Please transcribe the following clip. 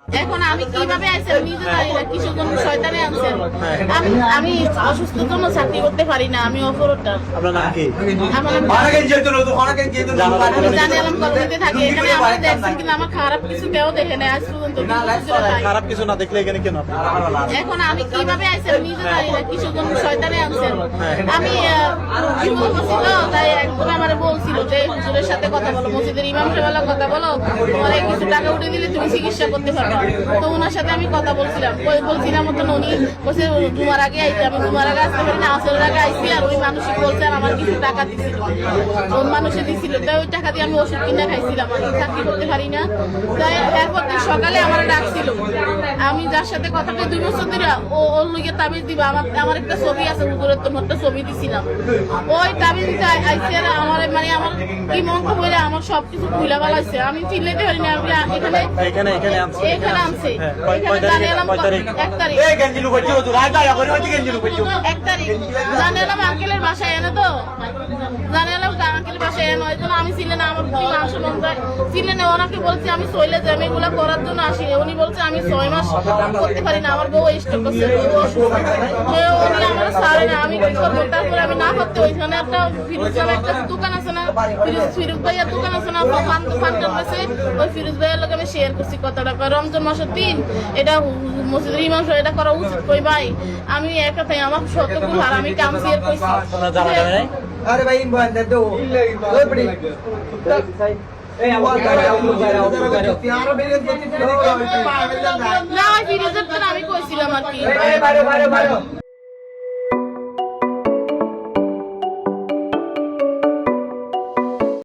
এখন আমি কিভাবে আইছি আমি নিজে জানি না, কিসের জন্য শয়তানে আনছেন। আমি অসুস্থর জন্য চাকরি করতে পারি না, আমি অপরটা। আপনার নাম কি? আমার নাম জানি আলম কলোনিতে থাকি। এখানে আমার দেখছেন কিন্তু আমার খারাপ কিছু কেউ দেখে নাই আজ পর্যন্ত। খারাপ কিছু না দেখলে এখানে কেন? এখন আমি কিভাবে আইছি আমি নিজে জানি না, কিসের জন্য শয়তানে আনছেন। আমি বিপদ ছিল, তাই একজন আমার বলছিল যে হুজুরের সাথে কথা বলো, মসজিদের ইমাম সাহেবের কথা বলো, তোমার কিছু টাকা উঠে দিলে তুমি চিকিৎসা করতে পারবে। তো ওনার সাথে আমি কথা বলছিলাম, বলছিলাম মতন উনি বলছে জুমার আগে আইছি। আমি জুমার আগে আসতে পারি না, আসলের আগে আইসি। আর ওই মানুষই বলছে আর আমার কিছু টাকা দিছিল, ওই মানুষে দিছিল। তাই ওই টাকা দিয়ে আমি ওষুধ কিনে খাইছিলাম। আমি চাকরি করতে পারি না। তাই এরপর দিন সকালে আমার ডাকছিল, আমি যার সাথে কথাটা 2 বছর ধরে ওর লইগে তাবিজ দিবা। আমার একটা ছবি আছে হুজুরের, তো একটা ছবি দিছিলাম। ওই তাবিজ দিতে আইসি আর আমার মানে আমার কি মন্ত্র বলে আমার সবকিছু ভুলে বেলাইছে। আমি চিল্লাইতে পারি না। আমি এখানে আনছে এখানে জানিলাম 1 তারিখ 1 তারিখ জানিলাম আঙ্কেলের বাসায় এনে, তো জানিলাম আঙ্কেলের বাসায় এনে। ওই জন্য আমি চিনে না, আমার কি মাংস মন্ত্রায় চিনে না। ওনাকে বলছি আমি চলে যাই, আমি এগুলো করার জন্য আসি। উনি বলছে আমি 6 মাস করতে পারি না, আমার বউ স্ট্রোক করছে, উনি আমার ছাড়ে না। আমি কি করবো? তারপরে আমি না করতে ওইখানে একটা ফিরোজ নামে একটা দোকান আছে না, ফিরোজ ভাইয়ার দোকান আছে না, ফান্ডার আছে। ওই ফিরোজ ভাইয়ের লোক আমি শেয়ার করছি কথাটা। রমজান মাসের দিন এটা মসজিদের ইমাম সাহেব এটা করা উচিত। কই ভাই আমি এক কথাই আমার শতকুল আর আমি কামছি এর কইছি। अरे भाई बंद दो कोई बड़ी না ফিরোজের তো আমি কইছিলাম আর কি।